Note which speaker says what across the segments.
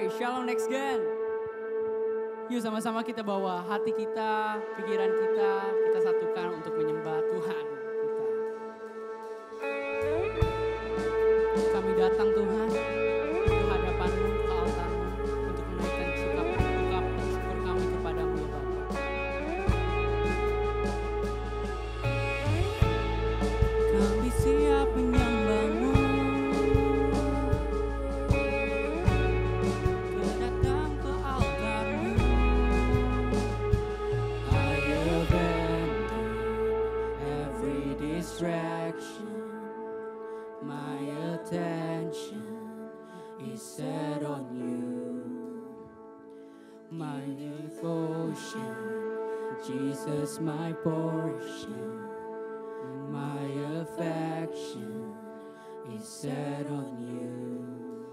Speaker 1: Alright, Shalom Next Gen. Yuk sama-sama kita bawa hati kita, pikiran kita satukan untuk menyembah Tuhan kita. Kami datang Tuhan ke hadapan-Mu, ke altar-Mu untuk menaikkan ungkapan syukur kami kepada-Mu ya Bapa. Kami siap menyembah-Mu. My attention is set on you. My devotion, Jesus, my portion. My affection is set on you.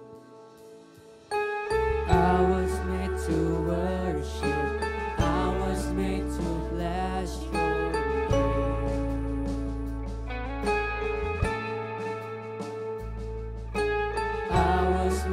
Speaker 1: I was made to worship. I was made to bless you.
Speaker 2: I was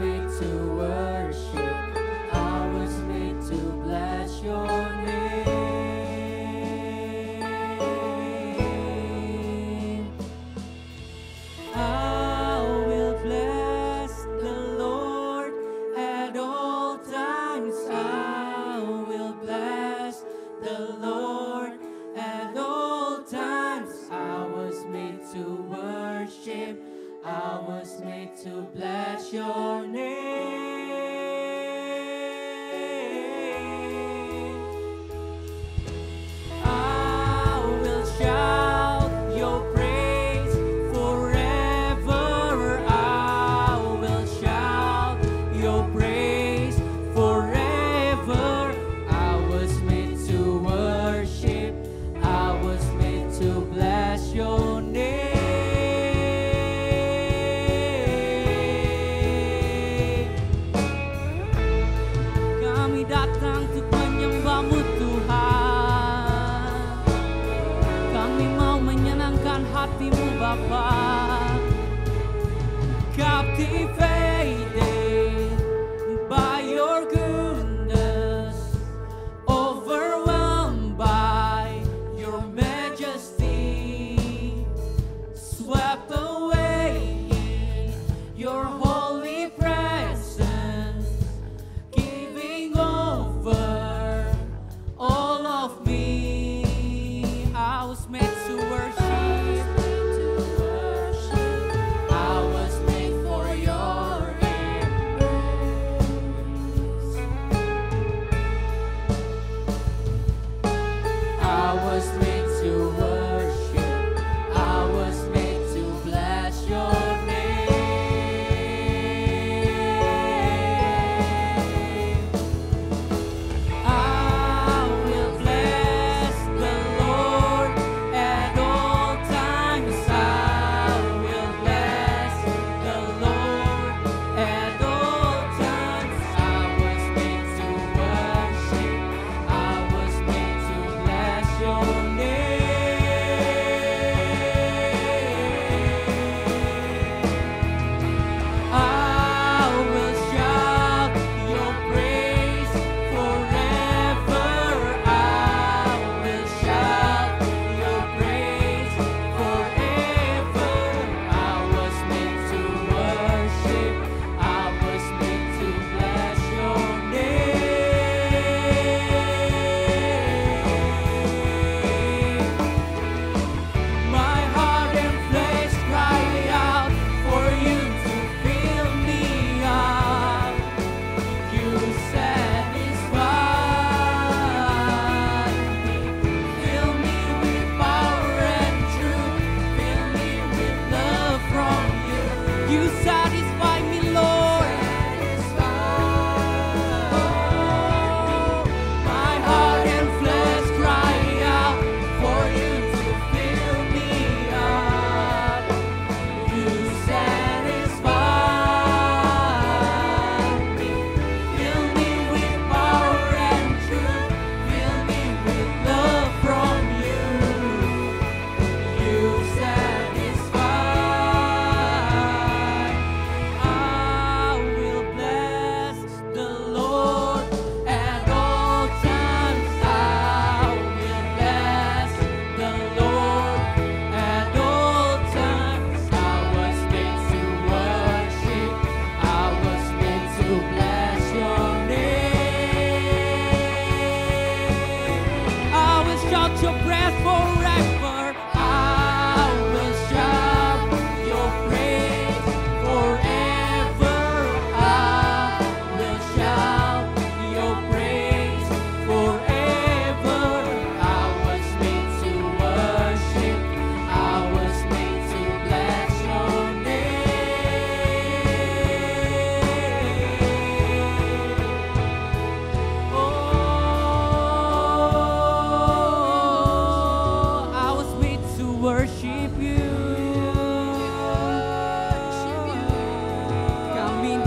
Speaker 2: made for your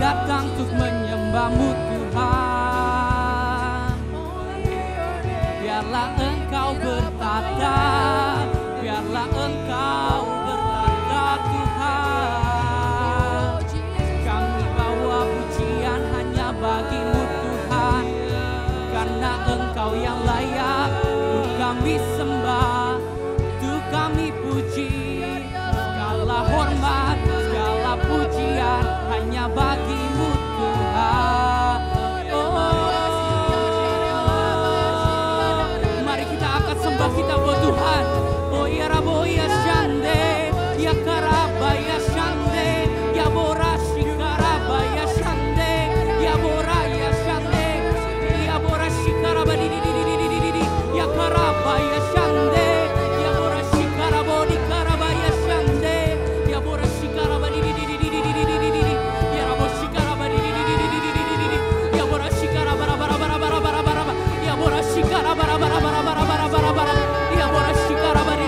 Speaker 1: datang untuk menyembah-Mu Tuhan. Biarlah Engkau bertata, biarlah Engkau bertata Tuhan. Kami bawa pujian hanya bagi-Mu Tuhan, karena Engkau yang layak untuk kami sembah, untuk kami puji. Segala hormat, segala pujian hanya bagi-Mu Tuhan. Mari kita angkat sembah kita buat Tuhan. Oh ya Rabo ya Shande, ya Karaba ya Shande, ya Bora Shikaraba ya Shande, ya Bora ya Shande, ya Bora Shikaraba di ya Karaba ya Shande, ya Bora Shikarabo di Karaba ya Shande, ya Bora Shikaraba di ya Rabo Shikaraba di ya Bora Shikaraba bara ya Bora Shikaraba bara ya Bora Shikaraba di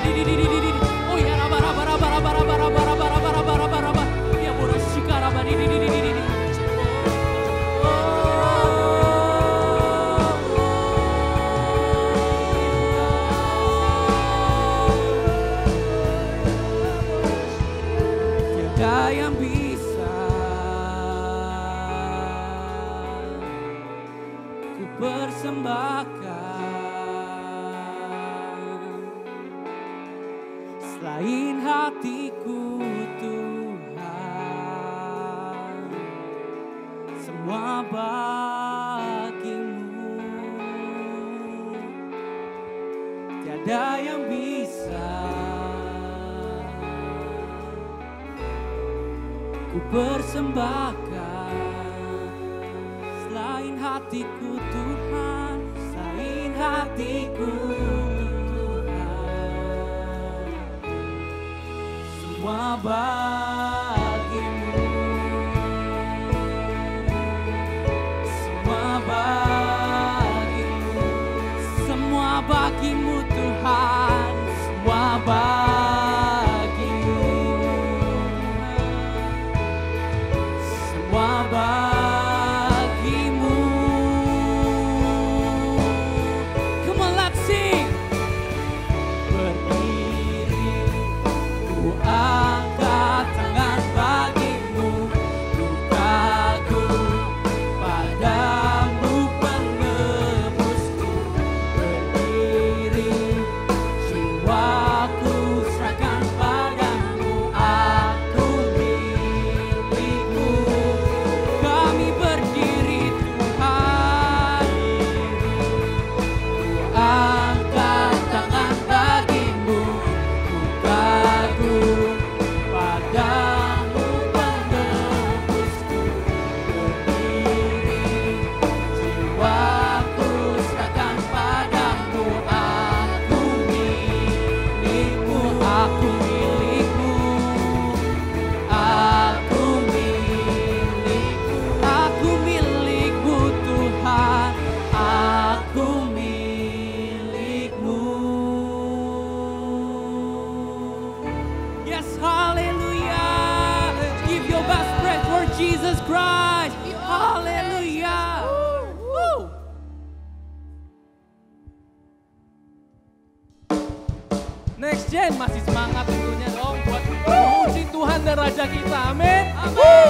Speaker 1: oh ya bara ya Bora Shikaraba di tiada yang bisa ku persembahkan selain hatiku Tuhan, semua bagi-Mu. Tiada yang bisa ku persembahkan selain hatiku Tuhan, selain hatiku Tuhan, semua bagi-Mu, semua bagi-Mu, semua bagi-Mu Tuhan, semua bagi-Mu, semua bagi-Mu. Come on, let's sing. Berdiri ku angkat tangan bagi-Mu, lukaku padamu penebusku. Berdiri jiwaku serahkan padamu, aku milik-Mu. Kami berdiri Tuhan, ku angkat tangan bagi-Mu, lukaku padamu penebusku. Berdiri jiwaku serahkan padamu, aku milik-Mu, aku milik-Mu, aku milik-Mu, aku milik-Mu Tuhan, aku milik-Mu. Yes, hallelujah. Give your best praise for Jesus Christ. Hallelujah. Woo.
Speaker 2: Next Gen masih semangat tentunya dong buat memuji Tuhan dan Raja kita. Amin. Amin.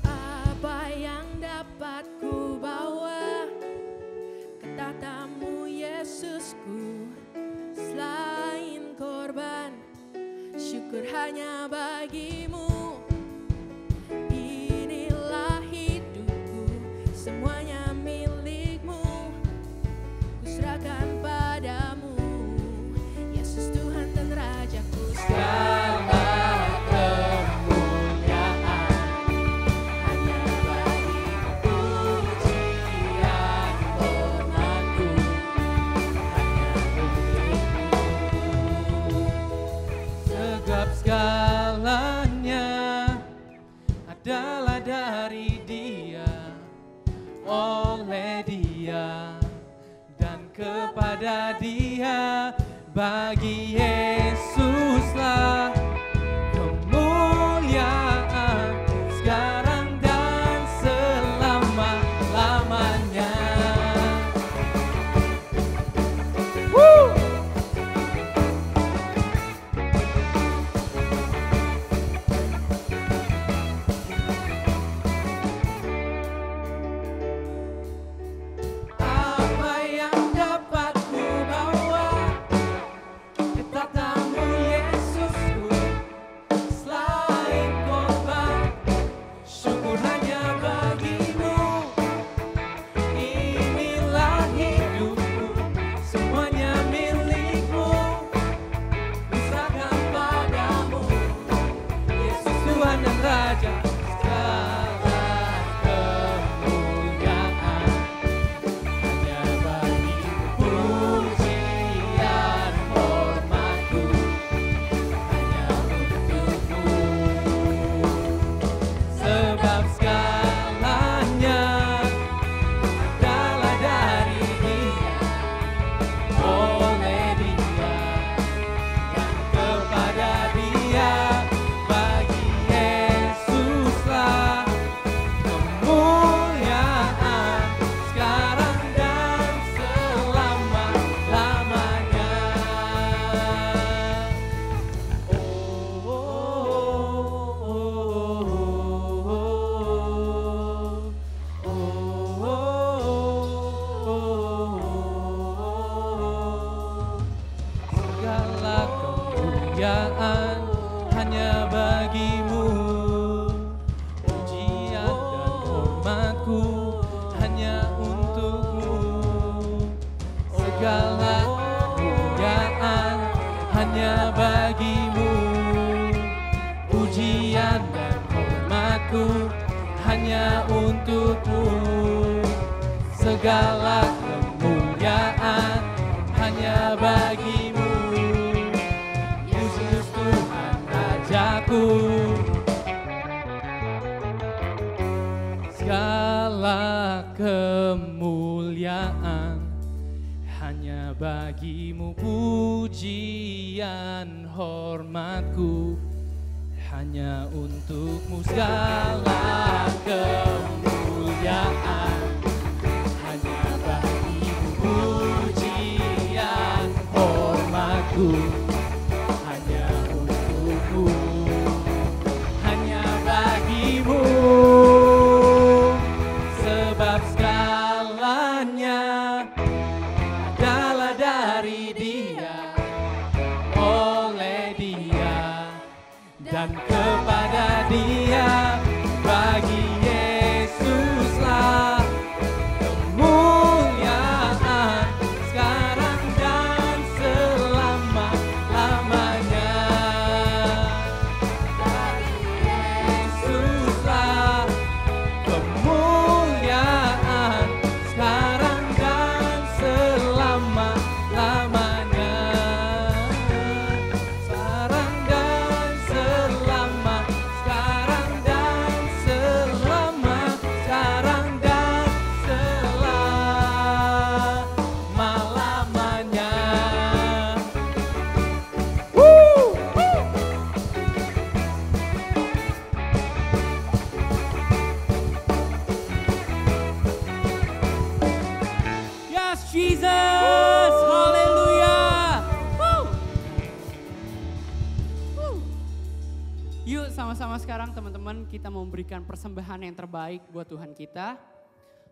Speaker 3: Apa yang dapat ku bawa ke tatamu Yesusku, selain korban, syukur hanya bagi-Mu. Inilah hidupku, semuanya milik-Mu, ku serahkan padamu, Yesus Tuhan dan Rajaku.
Speaker 1: Segala kemuliaan hanya bagi-Mu, pujian hormatku hanya milik-Mu.
Speaker 2: Segap segalanya Dia, oleh Dia, dan kepada Dia. Bagi Yesuslah kemuliaan sekarang dan selama-lamanya. Apa yang dapat ku bawa ke tatamu Yesusku, selain korban syukur hanya bagimu. Inilah hidupku, semuanya milikmu, ku serahkan padamu, Yesus Tuhan dan Raja. Hanya bagimu, pujian dan hormatku hanya untukmu. Segala kemuliaan hanya bagimu, pujian dan hormatku hanya untukmu. Segala kemuliaan hanya bagimu, Yesus Tuhan Rajaku. Segala kemuliaan hanya bagimu, pujian hormatku hanya untukmu. Segala kemuliaan hanya bagimu, pujian hormatku hanya untukmu, hanya bagimu, sebab segalanya adalah dari Dia, oleh Dia, dan kepada Dia. Bagi Yesuslah kemuliaan sekarang dan selama-lamanya. Bagi Yesuslah kemuliaan sekarang dan selama-lamanya. Sekarang dan selama, sekarang dan selama, sekarang dan selama-lamanya. Yes, Jesus, haleluya.
Speaker 1: Yuk sama-sama sekarang teman-teman kita memberikan persembahan yang terbaik buat Tuhan kita.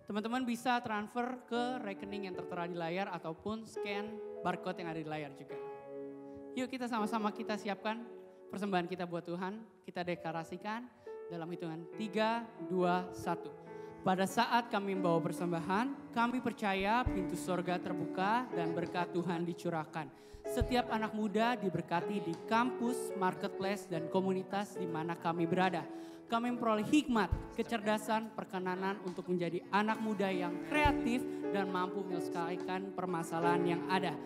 Speaker 1: Teman-teman bisa transfer ke rekening yang tertera di layar ataupun scan barcode yang ada di layar juga. Yuk kita sama-sama kita siapkan persembahan kita buat Tuhan. Kita deklarasikan dalam hitungan 3, 2, 1. Pada saat kami membawa persembahan, kami percaya pintu sorga terbuka dan berkat Tuhan dicurahkan. Setiap anak muda diberkati di kampus, marketplace, dan komunitas di mana kami berada. Kami memperoleh hikmat, kecerdasan, perkenanan untuk menjadi anak muda yang kreatif dan mampu menyelesaikan permasalahan yang ada.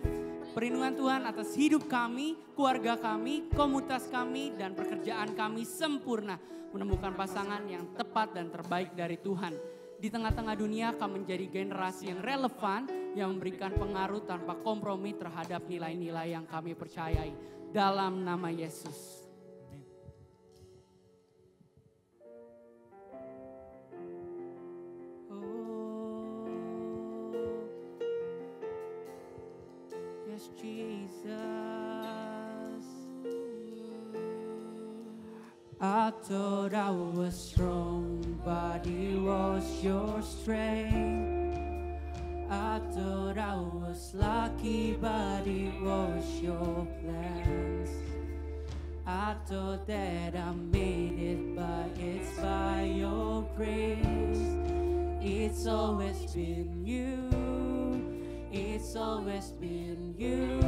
Speaker 1: Perlindungan Tuhan atas hidup kami, keluarga kami, komunitas kami, dan pekerjaan kami sempurna. Menemukan pasangan yang tepat dan terbaik dari Tuhan. Di tengah-tengah dunia kami menjadi generasi yang relevan, yang memberikan pengaruh tanpa kompromi terhadap nilai-nilai yang kami percayai. Dalam nama Yesus. Yes, Jesus. I thought I was strong, but it was your strength. I thought I was lucky, but it was your plans. I thought that I made it, but it's by your grace. It's always been you. It's always been you.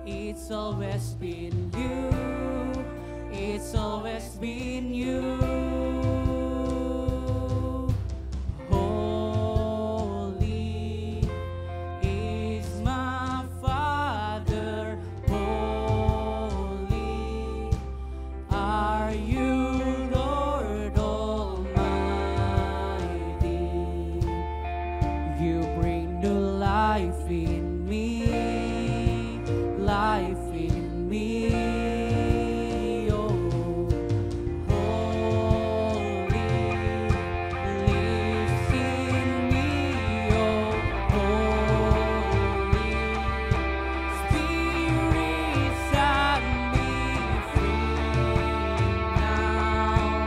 Speaker 1: It's always been you. It's always been you. Holy is my Father. Holy are you, Lord Almighty. You bring new life in me, life in me. Oh, holy lives in me. Oh, holy Spirit set me free now.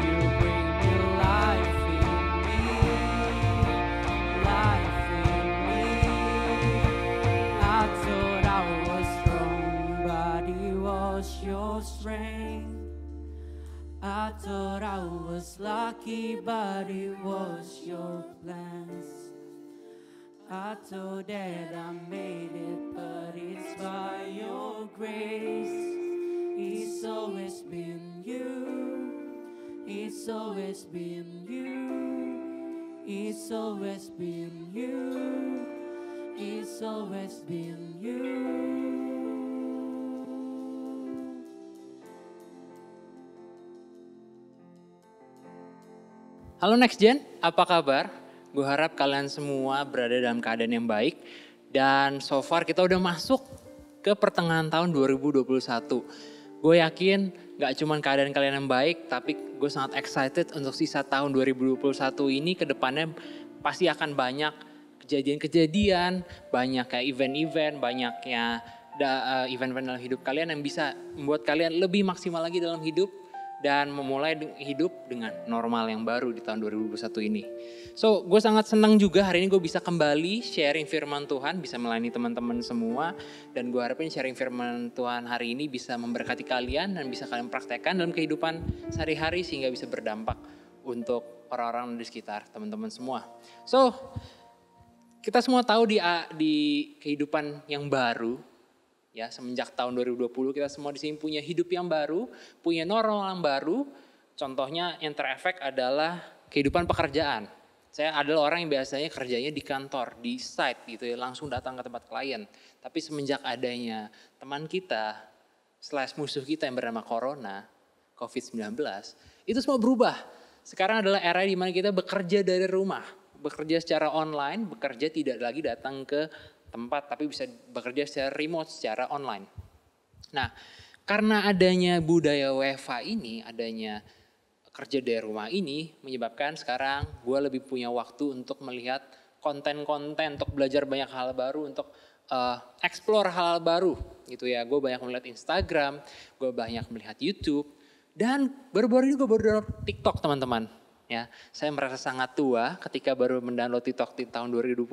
Speaker 1: You bring new life in me, life in me. I thought I was strong, but it was your strength. I thought I was lucky, but it was your plans. I thought that I made it, but it's by your grace. It's always been you. It's always been you. It's always been you. It's always been you.
Speaker 4: Halo Next Gen, apa kabar? Gue harap kalian semua berada dalam keadaan yang baik. Dan so far kita udah masuk ke pertengahan tahun 2021. Gue yakin gak cuma keadaan kalian yang baik, tapi gue sangat excited untuk sisa tahun 2021 ini ke depannya pasti akan banyak kejadian-kejadian, banyak kayak event-event, banyaknya event-event dalam hidup kalian yang bisa membuat kalian lebih maksimal lagi dalam hidup dan memulai hidup dengan normal yang baru di tahun 2021 ini. So, gue sangat senang juga hari ini gue bisa kembali sharing firman Tuhan, bisa melayani teman-teman semua. Dan gue harapin sharing firman Tuhan hari ini bisa memberkati kalian dan bisa kalian praktekkan dalam kehidupan sehari-hari sehingga bisa berdampak untuk orang-orang di sekitar teman-teman semua. So, kita semua tahu di kehidupan yang baru, ya, semenjak tahun 2020 kita semua di sini punya hidup yang baru, punya normal yang baru. Contohnya yang terefek adalah kehidupan pekerjaan. Saya adalah orang yang biasanya kerjanya di kantor, di site gitu ya, langsung datang ke tempat klien. Tapi semenjak adanya teman kita / musuh kita yang bernama Corona, COVID-19, itu semua berubah. Sekarang adalah era di mana kita bekerja dari rumah, bekerja secara online, bekerja tidak lagi datang ke tempat tapi bisa bekerja secara remote, secara online. Nah, karena adanya budaya WFH ini, adanya kerja dari rumah ini menyebabkan sekarang gue lebih punya waktu untuk melihat konten-konten, untuk belajar banyak hal baru, untuk explore hal baru gitu ya. Gue banyak melihat Instagram, gue banyak melihat YouTube, dan baru-baru ini gue baru download TikTok teman-teman. Ya, saya merasa sangat tua ketika baru mendownload TikTok di tahun 2021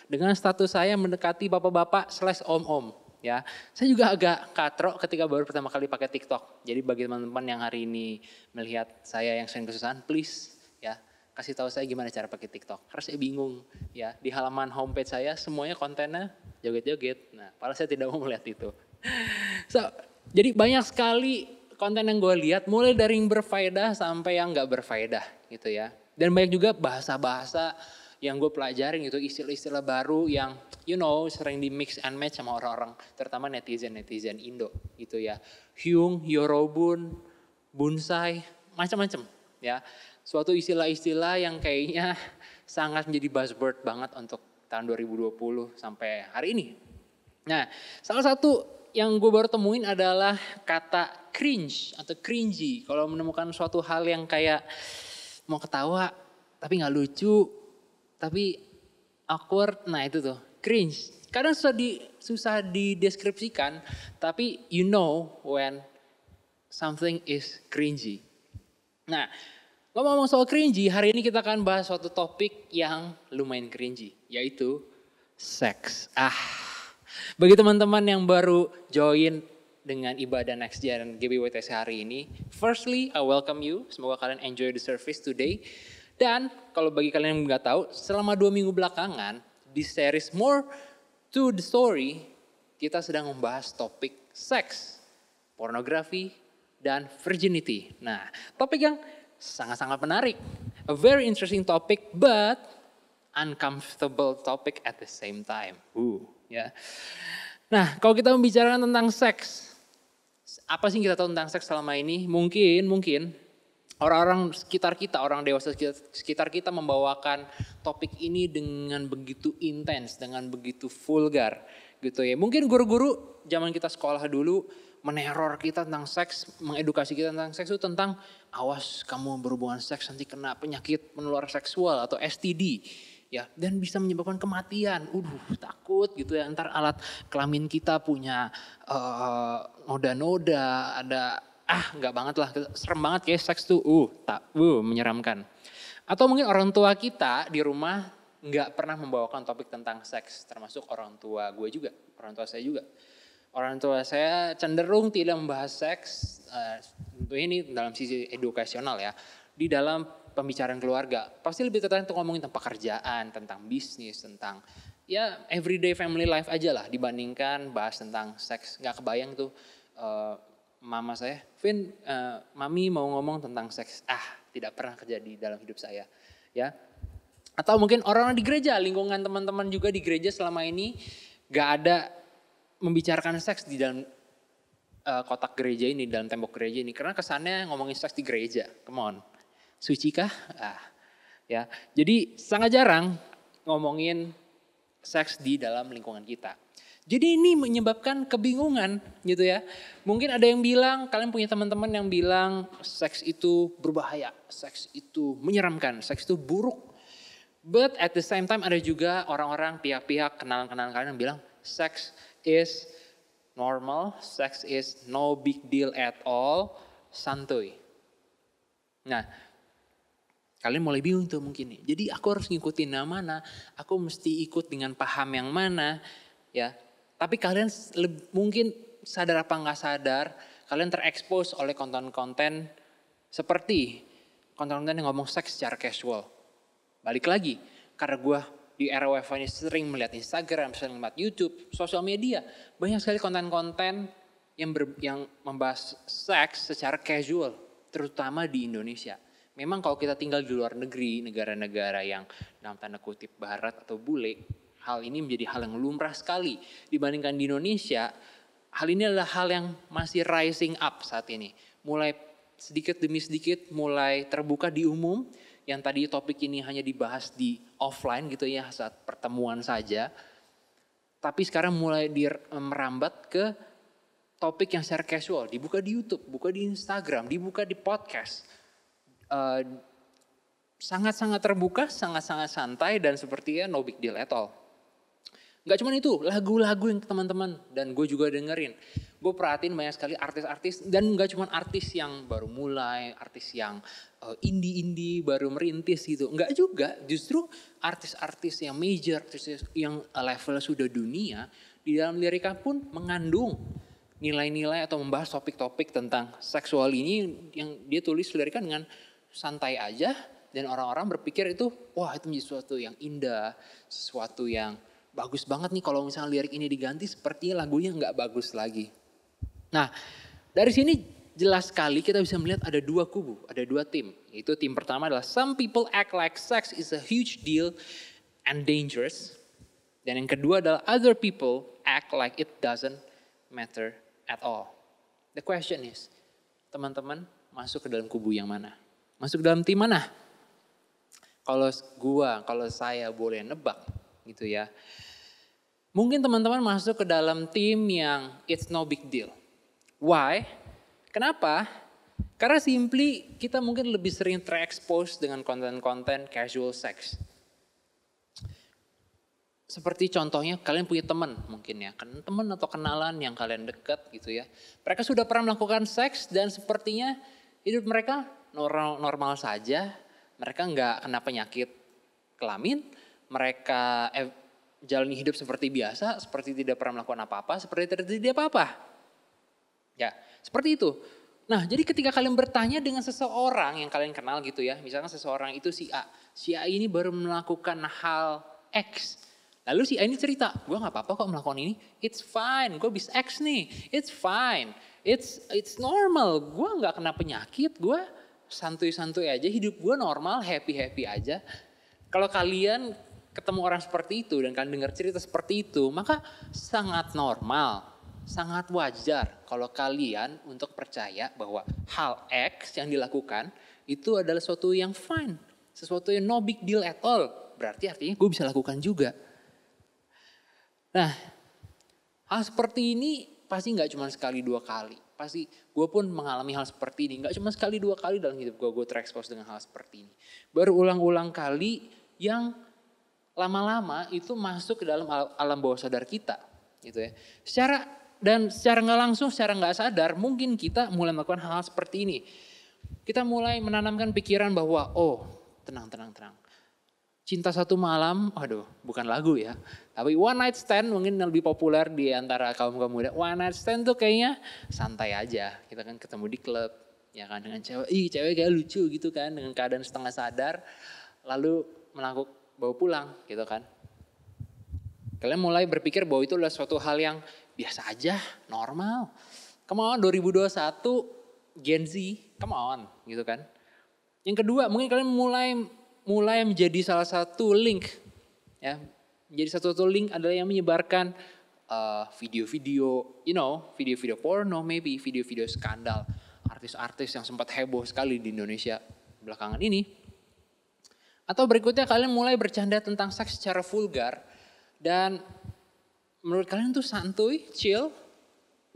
Speaker 4: dengan status saya mendekati bapak-bapak / om-om. Ya, saya juga agak katro ketika baru pertama kali pakai TikTok. Jadi bagi teman-teman yang hari ini melihat saya yang sering kesusahan, please ya kasih tahu saya gimana cara pakai TikTok. Karena saya bingung ya, di halaman homepage saya semuanya kontennya joget-joget. Nah, padahal saya tidak mau melihat itu. Jadi banyak sekali konten yang gue lihat, mulai dari yang berfaedah sampai yang gak berfaedah gitu ya. Dan banyak juga bahasa-bahasa yang gue pelajarin gitu, istilah-istilah baru yang sering di mix and match sama orang-orang, terutama netizen Indo gitu ya. Hyung, Yorobun, Bunsai, macam-macam ya. Suatu istilah-istilah yang kayaknya sangat menjadi buzzword banget untuk tahun 2020 sampai hari ini. Nah, salah satu yang gue baru temuin adalah kata cringe atau cringy. Kalau menemukan suatu hal yang kayak mau ketawa tapi gak lucu, tapi awkward, nah itu tuh cringe. Kadang susah dideskripsikan, tapi you know when something is cringy. Nah, ngomong soal cringy, hari ini kita akan bahas suatu topik yang lumayan cringy, yaitu seks. Bagi teman-teman yang baru join dengan ibadah Next Gen GBWTC hari ini, firstly I welcome you, semoga kalian enjoy the service today. Dan kalau bagi kalian yang nggak tahu, selama 2 minggu belakangan di series More to the Story, kita sedang membahas topik seks, pornografi, dan virginity. Nah, topik yang sangat-sangat menarik. A very interesting topic, but uncomfortable topic at the same time. Ya. Nah, kalau kita membicarakan tentang seks, apa sih yang kita tahu tentang seks selama ini? Mungkin orang-orang sekitar kita, orang dewasa sekitar kita membawakan topik ini dengan begitu intens, dengan begitu vulgar gitu ya. Mungkin guru-guru zaman kita sekolah dulu meneror kita tentang seks, mengedukasi kita tentang seks itu tentang awas kamu berhubungan seks nanti kena penyakit menular seksual atau STD. Ya, dan bisa menyebabkan kematian. Takut gitu ya, ntar alat kelamin kita punya noda-noda, ada enggak banget lah, serem banget kayak seks tuh, menyeramkan. Atau mungkin orang tua kita di rumah enggak pernah membawakan topik tentang seks, termasuk orang tua gue juga, orang tua saya juga. Orang tua saya cenderung tidak membahas seks, ini dalam sisi edukasional ya, di dalam pembicaraan keluarga. Pasti lebih tertarik untuk ngomongin tentang pekerjaan, tentang bisnis, tentang ya everyday family life aja lah dibandingkan bahas tentang seks. Gak kebayang tuh mama saya, Vin, mami mau ngomong tentang seks. Tidak pernah terjadi dalam hidup saya. Ya. Atau mungkin orang-orang di gereja, lingkungan teman-teman juga di gereja selama ini gak ada membicarakan seks di dalam kotak gereja ini, dalam tembok gereja ini. Karena kesannya ngomongin seks di gereja, come on. Suci kah? Ya. Jadi sangat jarang ngomongin seks di dalam lingkungan kita. Jadi ini menyebabkan kebingungan gitu ya. Mungkin ada yang bilang, kalian punya teman-teman yang bilang seks itu berbahaya, seks itu menyeramkan, seks itu buruk. But at the same time ada juga orang-orang, pihak-pihak, kenalan-kenalan kalian yang bilang seks is normal, seks is no big deal at all, santuy. Nah, kalian mulai bingung tuh mungkin nih. Jadi aku harus ngikutin yang mana, aku mesti ikut dengan paham yang mana, ya. Tapi kalian mungkin sadar apa nggak sadar, kalian terekspos oleh konten-konten seperti konten-konten yang ngomong seks secara casual. Balik lagi, karena gue di era WiFi ini sering melihat Instagram, sering melihat YouTube, sosial media, banyak sekali konten-konten yang membahas seks secara casual, terutama di Indonesia. Memang kalau kita tinggal di luar negeri, negara-negara yang dalam tanda kutip barat atau bule, hal ini menjadi hal yang lumrah sekali. Dibandingkan di Indonesia, hal ini adalah hal yang masih rising up saat ini. Mulai sedikit demi sedikit mulai terbuka di umum, yang tadi topik ini hanya dibahas di offline gitu ya, saat pertemuan saja. Tapi sekarang mulai merambat ke topik yang secara casual, dibuka di YouTube, buka di Instagram, dibuka di podcast. Sangat-sangat terbuka, sangat-sangat santai dan sepertinya no big deal at all. Gak cuma itu, lagu-lagu yang teman-teman dan gue juga dengerin. Gue perhatiin banyak sekali artis-artis dan gak cuma artis yang baru mulai, artis yang indie-indie baru merintis gitu. Enggak juga, justru artis-artis yang major, artis yang level sudah dunia, di dalam liriknya pun mengandung nilai-nilai atau membahas topik-topik tentang seksual ini yang dia tulis liriknya dengan santai aja dan orang-orang berpikir itu wah itu menjadi sesuatu yang indah, sesuatu yang bagus banget nih kalau misalnya lirik ini diganti sepertinya lagunya nggak bagus lagi. Nah dari sini jelas sekali kita bisa melihat ada dua kubu, ada dua tim Yaitu tim pertama adalah some people act like sex is a huge deal and dangerous. Dan yang kedua adalah other people act like it doesn't matter at all. The question is, teman-teman masuk ke dalam kubu yang mana? Masuk ke dalam tim mana? Kalau saya boleh nebak gitu ya. Mungkin teman-teman masuk ke dalam tim yang it's no big deal. Why? Kenapa? Karena simply kita mungkin lebih sering terekspos dengan konten-konten casual sex. Seperti contohnya kalian punya teman mungkin ya. Teman atau kenalan yang kalian dekat gitu ya. Mereka sudah pernah melakukan seks dan sepertinya hidup mereka normal saja. Mereka nggak kena penyakit kelamin. Mereka jalani hidup seperti biasa. Seperti tidak pernah melakukan apa-apa. Seperti tidak terjadi apa-apa. Ya seperti itu. Nah jadi ketika kalian bertanya dengan seseorang yang kalian kenal gitu ya. Misalkan seseorang itu si A. Si A ini baru melakukan hal X. Lalu si A ini cerita, gue gak apa-apa kok melakukan ini. It's fine, gue bis X nih. It's fine, it's normal. Gue gak kena penyakit, gue santuy-santuy aja. Hidup gue normal, happy-happy aja. Kalau kalian ketemu orang seperti itu dan kalian dengar cerita seperti itu, maka sangat normal, sangat wajar kalau kalian untuk percaya bahwa hal X yang dilakukan itu adalah sesuatu yang fine. Sesuatu yang no big deal at all. Berarti artinya gue bisa lakukan juga. Nah, hal seperti ini pasti gak cuma sekali dua kali. Pasti gue pun mengalami hal seperti ini. Gak cuma sekali dua kali dalam hidup gue terekspos dengan hal seperti ini. Baru ulang-ulang kali yang lama-lama itu masuk ke dalam alam bawah sadar kita. Gitu ya. Secara gak langsung, secara gak sadar mungkin kita mulai melakukan hal seperti ini. Kita mulai menanamkan pikiran bahwa tenang. Cinta Satu Malam, bukan lagu ya. Tapi One Night Stand mungkin lebih populer di antara kaum muda. One Night Stand tuh kayaknya santai aja. Kita kan ketemu di klub, ya kan dengan cewek. Cewek kayak lucu gitu kan, dengan keadaan setengah sadar. Lalu bawa pulang gitu kan. Kalian mulai berpikir bahwa itu adalah suatu hal yang biasa aja, normal. Come on 2021, Gen Z, come on gitu kan. Yang kedua mungkin kalian mulai menjadi salah satu link ya. Menjadi satu link adalah yang menyebarkan video-video, video-video porno, maybe video-video skandal. Artis-artis yang sempat heboh sekali di Indonesia belakangan ini. Atau berikutnya kalian mulai bercanda tentang seks secara vulgar. Dan menurut kalian tuh santuy, chill,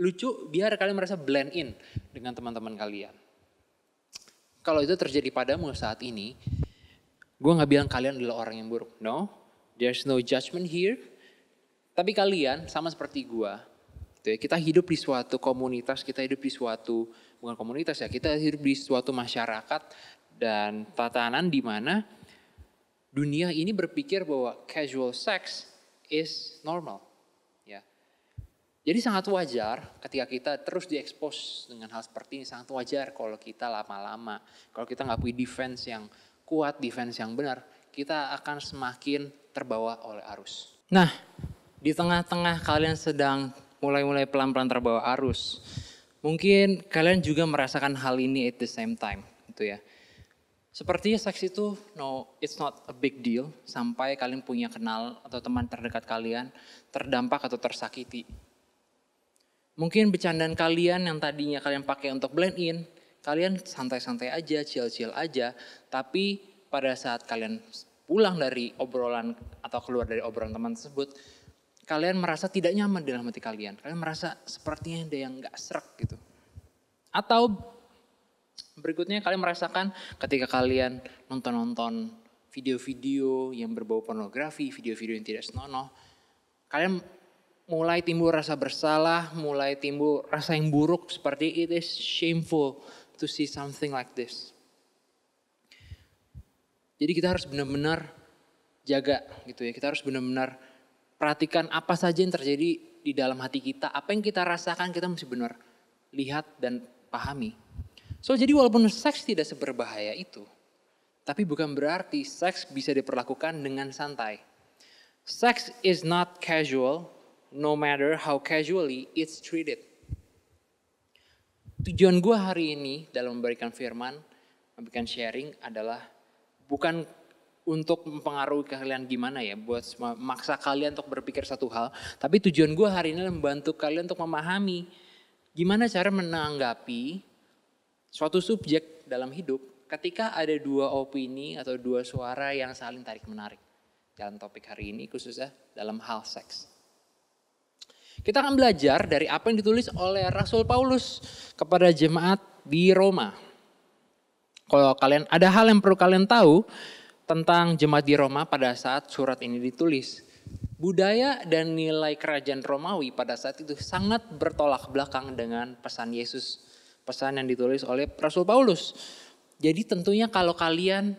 Speaker 4: lucu, biar kalian merasa blend in dengan teman-teman kalian. Kalau itu terjadi padamu saat ini, gue gak bilang kalian adalah orang yang buruk. No, there's no judgment here. Tapi kalian sama seperti gue. Gitu ya, kita hidup di suatu komunitas, kita hidup di suatu, bukan komunitas ya, kita hidup di suatu masyarakat dan tatanan di mana dunia ini berpikir bahwa casual sex is normal. Ya. Jadi sangat wajar ketika kita terus diekspos dengan hal seperti ini. Sangat wajar kalau kita lama-lama, kalau kita gak punya defense yang kuat, defense yang benar, kita akan semakin terbawa oleh arus. Nah, di tengah-tengah kalian sedang mulai pelan-pelan terbawa arus, mungkin kalian juga merasakan hal ini at the same time, gitu ya. Sepertinya seks itu it's not a big deal sampai kalian punya kenal atau teman terdekat kalian terdampak atau tersakiti. Mungkin bercandaan kalian yang tadinya kalian pakai untuk blend in, kalian santai-santai aja, chill-chill aja, tapi pada saat kalian pulang dari obrolan atau keluar dari obrolan teman tersebut, kalian merasa tidak nyaman dalam hati kalian. Kalian merasa sepertinya ada yang gak serak gitu. Atau berikutnya kalian merasakan ketika kalian nonton video-video yang berbau pornografi, video-video yang tidak senonoh, kalian mulai timbul rasa bersalah, mulai timbul rasa yang buruk seperti it is shameful to see something like this. Jadi kita harus benar-benar jaga gitu ya. Kita harus benar-benar perhatikan apa saja yang terjadi di dalam hati kita. Apa yang kita rasakan kita mesti benar lihat dan pahami. So jadi walaupun seks tidak seberbahaya itu, tapi bukan berarti seks bisa diperlakukan dengan santai. Sex is not casual, no matter how casually it's treated. Tujuan gue hari ini dalam memberikan firman, memberikan sharing adalah bukan untuk mempengaruhi kalian gimana ya, buat memaksa kalian untuk berpikir satu hal. Tapi tujuan gue hari ini adalah membantu kalian untuk memahami gimana cara menanggapi suatu subjek dalam hidup ketika ada dua opini atau dua suara yang saling tarik menarik. Dalam topik hari ini khususnya dalam hal seks. Kita akan belajar dari apa yang ditulis oleh Rasul Paulus kepada jemaat di Roma. Kalau kalian ada hal yang perlu kalian tahu tentang jemaat di Roma pada saat surat ini ditulis. Budaya dan nilai kerajaan Romawi pada saat itu sangat bertolak belakang dengan pesan Yesus. Pesan yang ditulis oleh Rasul Paulus. Jadi tentunya kalau kalian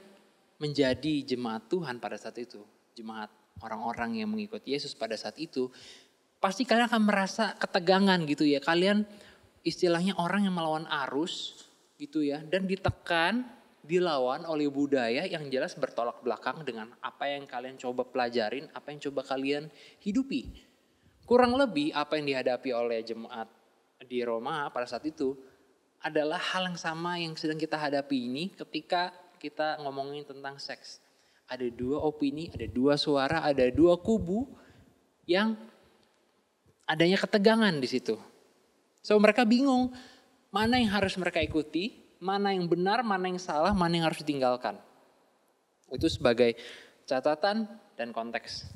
Speaker 4: menjadi jemaat Tuhan pada saat itu. Jemaat orang-orang yang mengikuti Yesus pada saat itu. Pasti kalian akan merasa ketegangan gitu ya. Kalian istilahnya orang yang melawan arus gitu ya. Dan ditekan, dilawan oleh budaya yang jelas bertolak belakang dengan apa yang kalian coba pelajarin, apa yang coba kalian hidupi. Kurang lebih apa yang dihadapi oleh jemaat di Roma pada saat itu adalah hal yang sama yang sedang kita hadapi ini ketika kita ngomongin tentang seks. Ada dua opini, ada dua suara, ada dua kubu yang adanya ketegangan di situ. So mereka bingung mana yang harus mereka ikuti, mana yang benar, mana yang salah, mana yang harus ditinggalkan. Itu sebagai catatan dan konteks.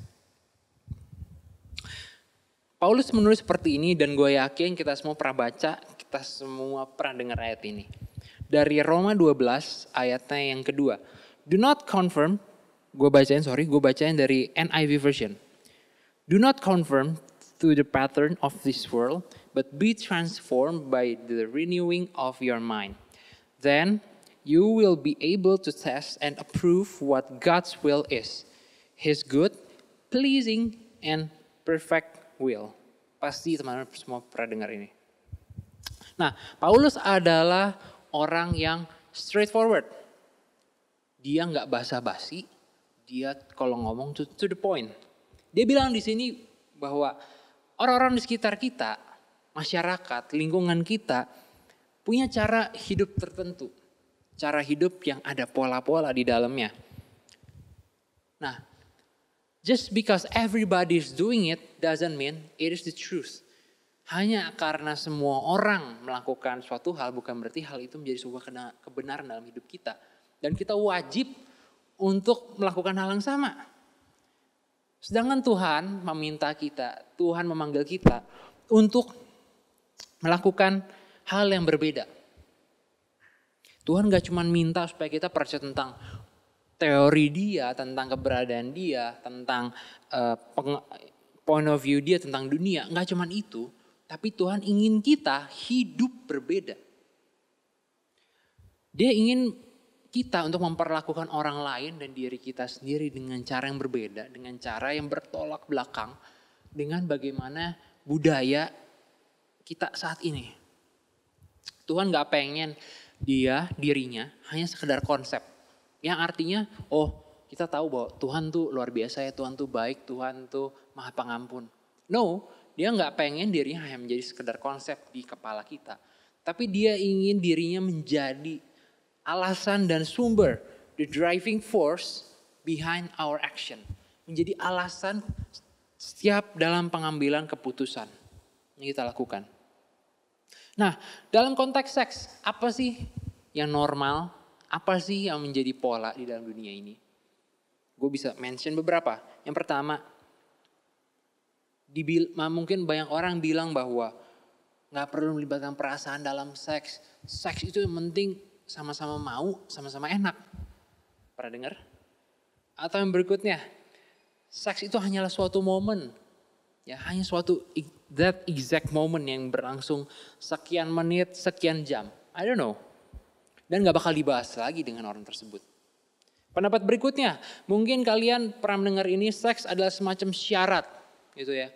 Speaker 4: Paulus menulis seperti ini dan gue yakin kita semua pernah baca, kita semua pernah dengar ayat ini. Dari Roma 12 ayatnya yang kedua. Do not conform, gue bacain dari NIV version. Do not conform to the pattern of this world, but be transformed by the renewing of your mind. Then you will be able to test and approve what God's will is. His good, pleasing, and perfect will. Pasti teman-teman semua pernah dengar ini. Nah, Paulus adalah orang yang straightforward. Dia nggak basa-basi, dia kalau ngomong to the point. Dia bilang di sini bahwa orang-orang di sekitar kita, masyarakat, lingkungan kita, punya cara hidup tertentu. Cara hidup yang ada pola-pola di dalamnya. Nah, just because everybody is doing it doesn't mean it is the truth. Hanya karena semua orang melakukan suatu hal bukan berarti hal itu menjadi sebuah kebenaran dalam hidup kita. Dan kita wajib untuk melakukan hal yang sama. Sedangkan Tuhan meminta kita, Tuhan memanggil kita untuk melakukan hal yang berbeda. Tuhan gak cuma minta supaya kita percaya tentang teori dia, tentang keberadaan dia, tentang point of view dia tentang dunia. Gak cuma itu, tapi Tuhan ingin kita hidup berbeda. Dia ingin kita untuk memperlakukan orang lain dan diri kita sendiri dengan cara yang berbeda. Dengan cara yang bertolak belakang dengan bagaimana budaya kita saat ini. Tuhan gak pengen dirinya hanya sekedar konsep. Yang artinya, kita tahu bahwa Tuhan tuh luar biasa ya, Tuhan tuh baik, Tuhan tuh maha pengampun. No, dia gak pengen dirinya hanya menjadi sekedar konsep di kepala kita. Tapi dia ingin dirinya menjadi alasan dan sumber, the driving force behind our action. Menjadi alasan setiap dalam pengambilan keputusan yang kita lakukan. Nah, dalam konteks seks, apa sih yang normal? Apa sih yang menjadi pola di dalam dunia ini? Gue bisa mention beberapa. Yang pertama, mungkin banyak orang bilang bahwa gak perlu melibatkan perasaan dalam seks. Seks itu yang penting sama-sama mau, sama-sama enak. Pernah dengar? Atau yang berikutnya, seks itu hanyalah suatu momen. Ya, hanya suatu that exact moment yang berlangsung sekian menit, sekian jam. I don't know. Dan gak bakal dibahas lagi dengan orang tersebut. Pendapat berikutnya, mungkin kalian pernah mendengar ini, seks adalah semacam syarat gitu ya.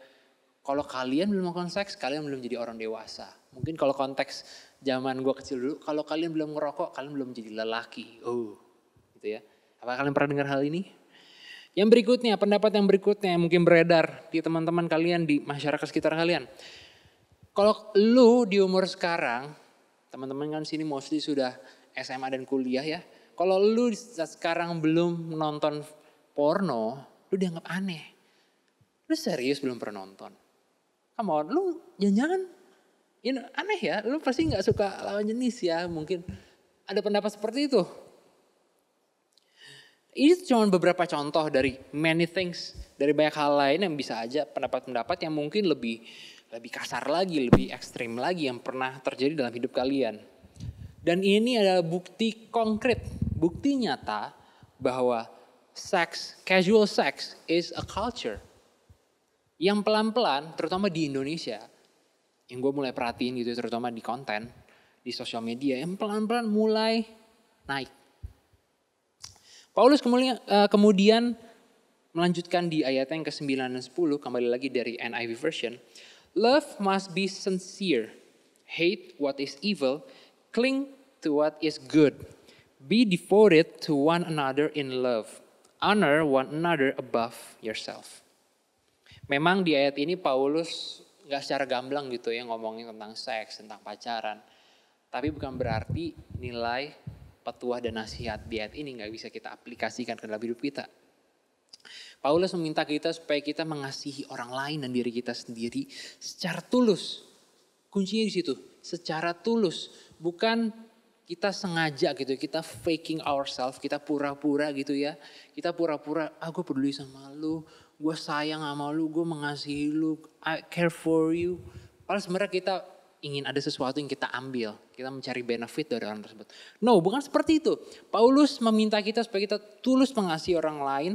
Speaker 4: Kalau kalian belum melakukan seks, kalian belum jadi orang dewasa. Mungkin kalau konteks zaman gue kecil dulu, kalau kalian belum ngerokok, kalian belum jadi lelaki. Gitu ya. Apakah kalian pernah dengar hal ini? Yang berikutnya, pendapat yang berikutnya yang mungkin beredar di teman-teman kalian, di masyarakat sekitar kalian. Kalau lu di umur sekarang, teman-teman kan sini mostly sudah SMA dan kuliah ya. Kalau lu sekarang belum nonton porno, lu dianggap aneh. Lu serius belum pernah nonton? Come on, lu jangan-jangan aneh ya. Lu pasti gak suka lawan jenis ya. Mungkin ada pendapat seperti itu. Ini cuma beberapa contoh dari many things. Dari banyak hal lain yang bisa aja pendapat-pendapat yang mungkin lebih kasar lagi, lebih ekstrim lagi yang pernah terjadi dalam hidup kalian. Dan ini adalah bukti konkret, bukti nyata bahwa casual sex is a culture. Yang pelan-pelan, terutama di Indonesia, yang gue mulai perhatiin gitu, terutama di konten, di sosial media, yang pelan-pelan mulai naik. Paulus kemudian melanjutkan di ayat yang ke-9 dan 10, kembali lagi dari NIV version. Love must be sincere, hate what is evil, cling to what is good. Be devoted to one another in love. Honor one another above yourself. Memang di ayat ini Paulus gak secara gamblang gitu ya ngomongin tentang seks, tentang pacaran. Tapi bukan berarti nilai petuah dan nasihat di ayat ini gak bisa kita aplikasikan ke dalam hidup kita. Paulus meminta kita supaya kita mengasihi orang lain dan diri kita sendiri secara tulus. Kuncinya di situ, secara tulus. Bukan kita sengaja gitu, kita faking ourselves, kita pura-pura gitu ya. Kita pura-pura, gue peduli sama lu, gue sayang sama lu, gue mengasihi lu, I care for you. Padahal sebenarnya kita ingin ada sesuatu yang kita ambil. Kita mencari benefit dari orang tersebut. No, bukan seperti itu. Paulus meminta kita supaya kita tulus mengasihi orang lain.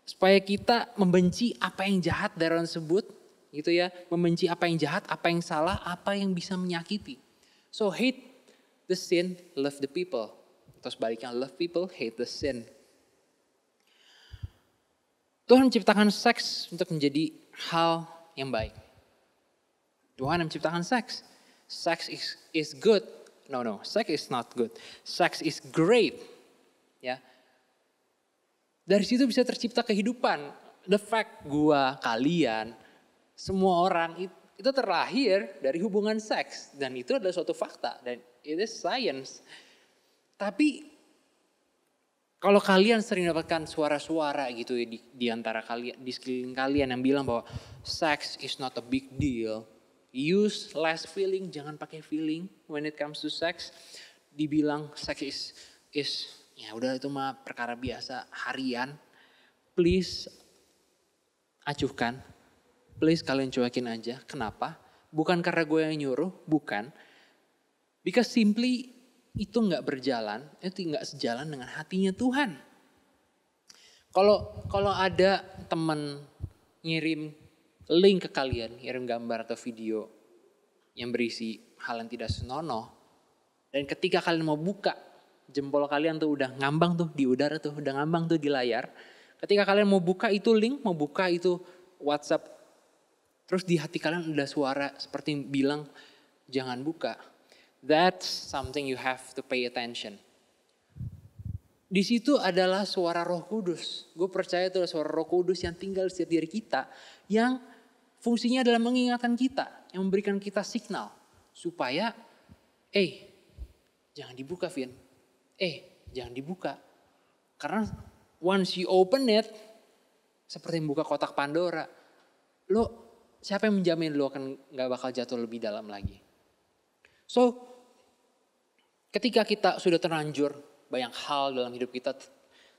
Speaker 4: Supaya kita membenci apa yang jahat dari orang tersebut. Gitu ya. Membenci apa yang jahat, apa yang salah, apa yang bisa menyakiti. So hate the sin, love the people. Atau sebaliknya love people, hate the sin. Tuhan menciptakan seks untuk menjadi hal yang baik. Tuhan yang menciptakan seks. Sex is good. No, sex is not good. Sex is great. Ya. Dari situ bisa tercipta kehidupan. The fact gua, kalian, semua orang itu terlahir dari hubungan seks. Dan itu adalah suatu fakta. Dan it is science. Tapi kalau kalian sering dapatkan suara-suara gitu ya di antara kalian, di sekeliling kalian yang bilang bahwa sex is not a big deal. Use less feeling, jangan pakai feeling when it comes to sex. Dibilang sex is ya udah itu mah perkara biasa harian. Please acuhkan. Please kalian cuekin aja. Kenapa? Bukan karena gue yang nyuruh, bukan. Because simply itu gak berjalan, itu gak sejalan dengan hatinya Tuhan. Kalau ada teman ngirim link ke kalian, ngirim gambar atau video yang berisi hal yang tidak senonoh. Dan ketika kalian mau buka, jempol kalian tuh udah ngambang tuh di udara tuh, udah ngambang tuh di layar. Ketika kalian mau buka itu link, mau buka itu WhatsApp, terus di hati kalian ada suara seperti bilang, jangan buka. That's something you have to pay attention. Di situ adalah suara Roh Kudus. Gue percaya itu adalah suara Roh Kudus yang tinggal di setiap diri kita, yang fungsinya adalah mengingatkan kita, yang memberikan kita signal supaya, jangan dibuka, Vin. Jangan dibuka. Karena once you open it, seperti membuka kotak Pandora, siapa yang menjamin lo akan gak bakal jatuh lebih dalam lagi? So, ketika kita sudah terlanjur banyak hal dalam hidup kita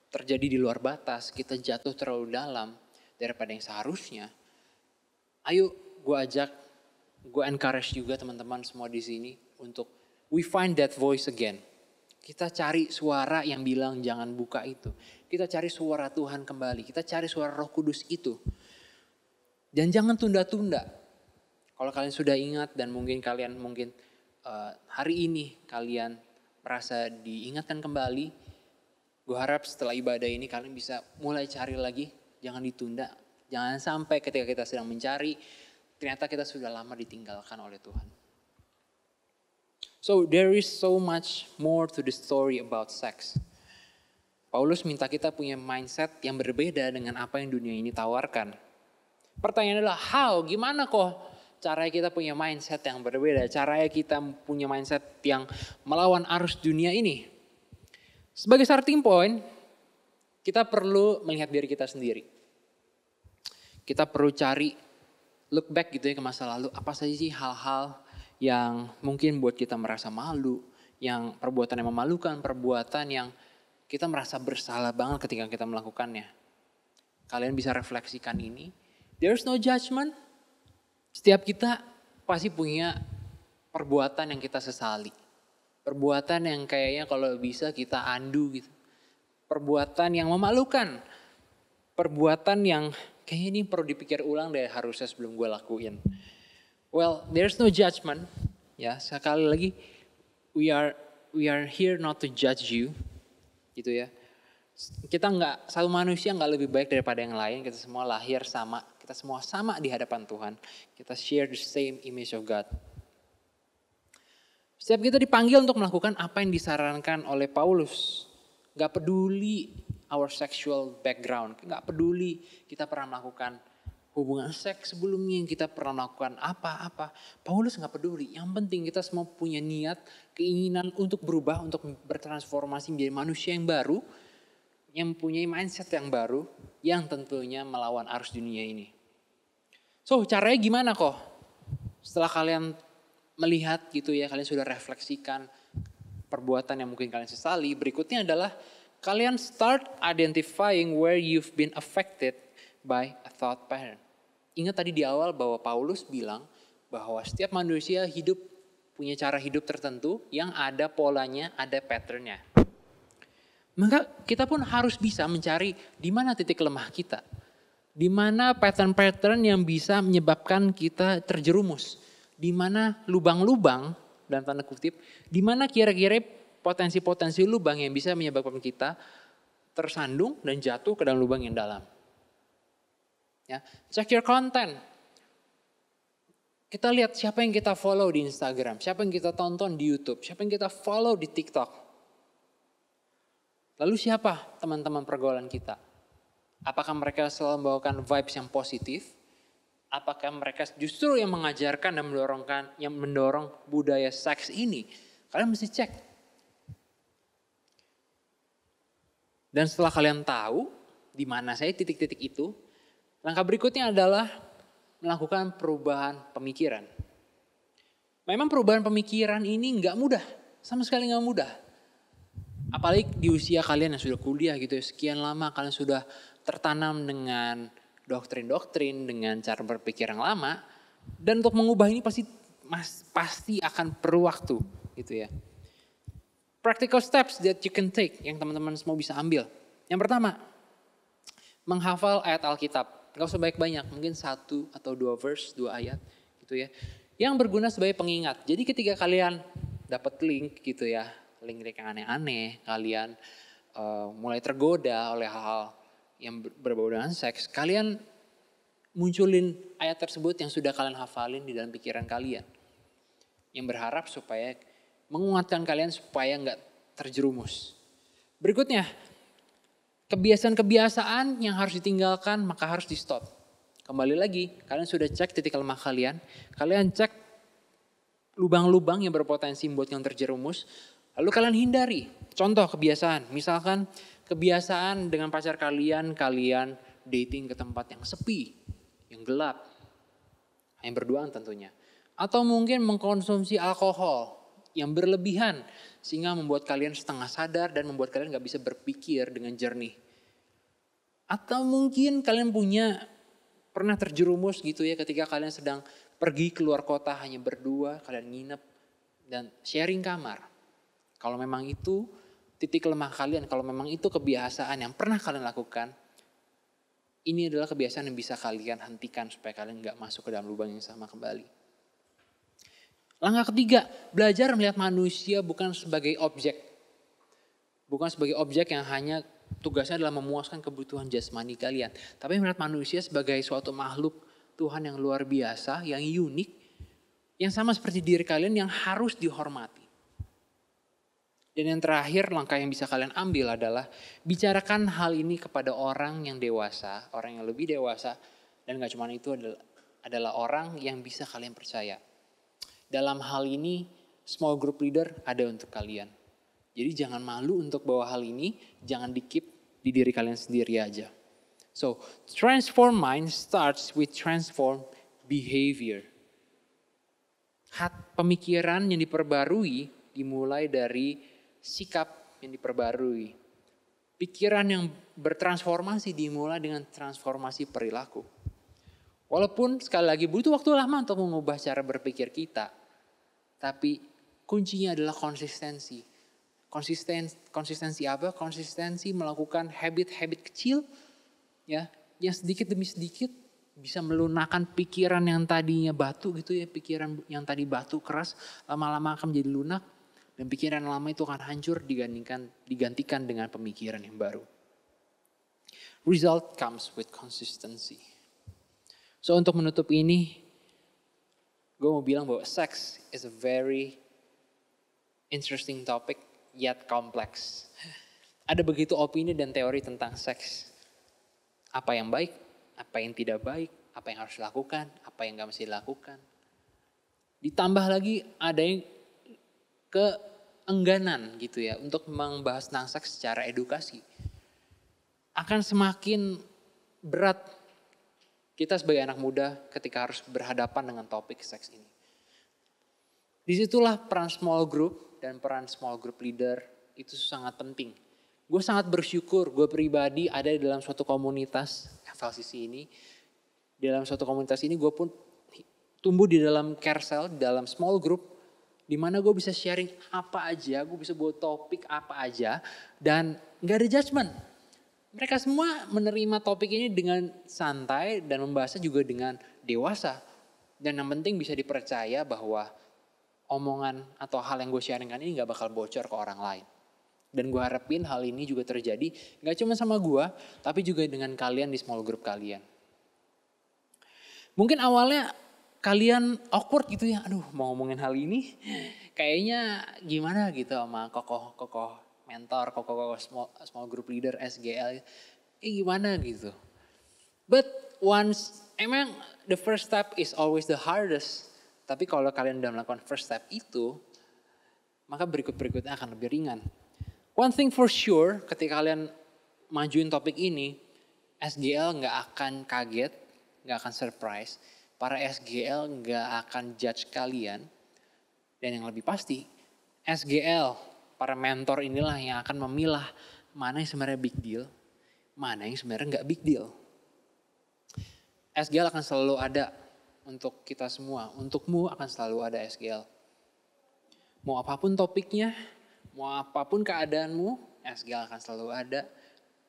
Speaker 4: terjadi di luar batas, kita jatuh terlalu dalam daripada yang seharusnya. Ayo gue encourage juga teman-teman semua di sini untuk we find that voice again. Kita cari suara yang bilang jangan buka itu. Kita cari suara Tuhan kembali. Kita cari suara Roh Kudus itu. Dan jangan tunda-tunda. Kalau kalian sudah ingat dan mungkin hari ini kalian merasa diingatkan kembali. Gue harap setelah ibadah ini kalian bisa mulai cari lagi. Jangan ditunda. Jangan sampai ketika kita sedang mencari, ternyata kita sudah lama ditinggalkan oleh Tuhan. So there is so much more to the story about sex. Paulus minta kita punya mindset yang berbeda dengan apa yang dunia ini tawarkan. Pertanyaannya adalah gimana kok caranya kita punya mindset yang berbeda, caranya kita punya mindset yang melawan arus dunia ini. Sebagai starting point, kita perlu melihat diri kita sendiri. Kita perlu cari look back gitu ya ke masa lalu, apa saja sih hal-hal yang mungkin buat kita merasa malu, yang perbuatan yang memalukan, perbuatan yang kita merasa bersalah banget ketika kita melakukannya. Kalian bisa refleksikan ini. There's no judgment. Setiap kita pasti punya perbuatan yang kita sesali. Perbuatan yang kayaknya kalau bisa kita undo gitu. Perbuatan yang memalukan. Perbuatan yang kayaknya ini perlu dipikir ulang deh harusnya sebelum gue lakuin. Well, there's no judgment. Ya, sekali lagi we are here not to judge you. Gitu ya. Kita satu manusia nggak lebih baik daripada yang lain. Kita semua lahir sama. Kita semua sama di hadapan Tuhan. Kita share the same image of God. Setiap kita dipanggil untuk melakukan apa yang disarankan oleh Paulus. Gak peduli our sexual background. Gak peduli kita pernah melakukan hubungan seks sebelumnya. Kita pernah melakukan apa-apa. Paulus gak peduli. Yang penting kita semua punya niat, keinginan untuk berubah, untuk bertransformasi menjadi manusia yang baru. Yang mempunyai mindset yang baru. Yang tentunya melawan arus dunia ini. So caranya gimana kok? Setelah kalian melihat gitu ya, kalian sudah refleksikan perbuatan yang mungkin kalian sesali. Berikutnya adalah kalian start identifying where you've been affected by a thought pattern. Ingat tadi di awal bahwa Paulus bilang bahwa setiap manusia hidup punya cara hidup tertentu yang ada polanya, ada patternnya. Maka kita pun harus bisa mencari di mana titik lemah kita. Di mana pattern-pattern yang bisa menyebabkan kita terjerumus. Di mana lubang-lubang, dalam tanda kutip, di mana kira-kira potensi-potensi lubang yang bisa menyebabkan kita tersandung dan jatuh ke dalam lubang yang dalam. Ya, check your content. Kita lihat siapa yang kita follow di Instagram, siapa yang kita tonton di YouTube, siapa yang kita follow di TikTok. Lalu siapa teman-teman pergaulan kita? Apakah mereka selalu membawakan vibes yang positif? Apakah mereka justru yang mengajarkan dan mendorong budaya seks ini? Kalian mesti cek. Dan setelah kalian tahu di mana saya titik-titik itu, langkah berikutnya adalah melakukan perubahan pemikiran. Memang perubahan pemikiran ini nggak mudah, sama sekali nggak mudah. Apalagi di usia kalian yang sudah kuliah gitu ya, sekian lama kalian sudah tertanam dengan doktrin-doktrin, dengan cara berpikir yang lama. Dan untuk mengubah ini pasti akan perlu waktu gitu ya. Practical steps that you can take yang teman-teman semua bisa ambil. Yang pertama, menghafal ayat Alkitab. Gak usah banyak-banyak, mungkin 1 atau 2 verse, 2 ayat gitu ya. Yang berguna sebagai pengingat. Jadi ketika kalian dapat link gitu ya, link-link yang aneh-aneh, kalian mulai tergoda oleh hal-hal yang berbau dengan seks, kalian munculin ayat tersebut yang sudah kalian hafalin di dalam pikiran kalian. Yang berharap supaya menguatkan kalian supaya nggak terjerumus. Berikutnya, kebiasaan-kebiasaan yang harus ditinggalkan maka harus di stop. Kembali lagi, kalian sudah cek titik lemah kalian cek lubang-lubang yang berpotensi membuat kalian terjerumus, lalu kalian hindari. Contoh kebiasaan, misalkan kebiasaan dengan pacar kalian dating ke tempat yang sepi, yang gelap, yang berduaan tentunya. Atau mungkin mengkonsumsi alkohol yang berlebihan sehingga membuat kalian setengah sadar dan membuat kalian gak bisa berpikir dengan jernih. Atau mungkin kalian pernah terjerumus gitu ya ketika kalian sedang pergi keluar kota hanya berdua, kalian nginep dan sharing kamar. Kalau memang itu titik lemah kalian, kalau memang itu kebiasaan yang pernah kalian lakukan, ini adalah kebiasaan yang bisa kalian hentikan supaya kalian gak masuk ke dalam lubang yang sama kembali. Langkah ketiga, belajar melihat manusia bukan sebagai objek. Bukan sebagai objek yang hanya tugasnya adalah memuaskan kebutuhan jasmani kalian. Tapi melihat manusia sebagai suatu makhluk Tuhan yang luar biasa, yang unik, yang sama seperti diri kalian yang harus dihormati. Dan yang terakhir, langkah yang bisa kalian ambil adalah bicarakan hal ini kepada orang yang dewasa, orang yang lebih dewasa. Dan gak cuma itu, adalah orang yang bisa kalian percaya. Dalam hal ini, small group leader ada untuk kalian. Jadi jangan malu untuk bawa hal ini, jangan di-keep di diri kalian sendiri aja. So, transform mind starts with transform behavior. Pemikiran yang diperbarui dimulai dari sikap yang diperbarui. Pikiran yang bertransformasi dimulai dengan transformasi perilaku. Walaupun sekali lagi butuh waktu lama untuk mengubah cara berpikir kita. Tapi kuncinya adalah konsistensi. Konsistensi apa? Konsistensi melakukan habit-habit kecil ya, yang sedikit demi sedikit bisa melunakkan pikiran yang tadinya batu gitu ya, pikiran yang tadi batu keras lama-lama akan menjadi lunak. Dan pikiran lama itu akan hancur digantikan dengan pemikiran yang baru. Result comes with consistency. So untuk menutup ini, gue mau bilang bahwa sex is a very interesting topic yet complex. Ada begitu opini dan teori tentang seks. Apa yang baik, apa yang tidak baik, apa yang harus dilakukan, apa yang gak mesti dilakukan. Ditambah lagi ada yang keengganan gitu ya untuk membahas tentang seks secara edukasi. Akan semakin berat kita sebagai anak muda ketika harus berhadapan dengan topik seks ini. Disitulah peran small group dan peran small group leader itu sangat penting. Gue sangat bersyukur gue pribadi ada di dalam suatu komunitas FLCC ini. Di dalam suatu komunitas ini gue pun tumbuh di dalam carousel, di dalam small group. Di mana gue bisa sharing apa aja, gue bisa bawa topik apa aja. Dan gak ada judgement. Mereka semua menerima topik ini dengan santai dan membahasnya juga dengan dewasa. Dan yang penting bisa dipercaya bahwa omongan atau hal yang gue sharingkan ini gak bakal bocor ke orang lain. Dan gue harapin hal ini juga terjadi gak cuma sama gue, tapi juga dengan kalian di small group kalian. Mungkin awalnya kalian awkward gitu ya, aduh mau ngomongin hal ini kayaknya gimana gitu sama kokoh mentor, kokoh small group leader SGL, gimana gitu. But once, emang the first step is always the hardest. Tapi kalau kalian udah melakukan first step itu, maka berikutnya akan lebih ringan. One thing for sure, ketika kalian majuin topik ini, SGL gak akan kaget, gak akan surprise. Para SGL gak akan judge kalian. Dan yang lebih pasti, SGL, para mentor inilah yang akan memilah mana yang sebenarnya big deal, mana yang sebenarnya gak big deal. SGL akan selalu ada untuk kita semua. Untukmu akan selalu ada SGL. Mau apapun topiknya, mau apapun keadaanmu, SGL akan selalu ada.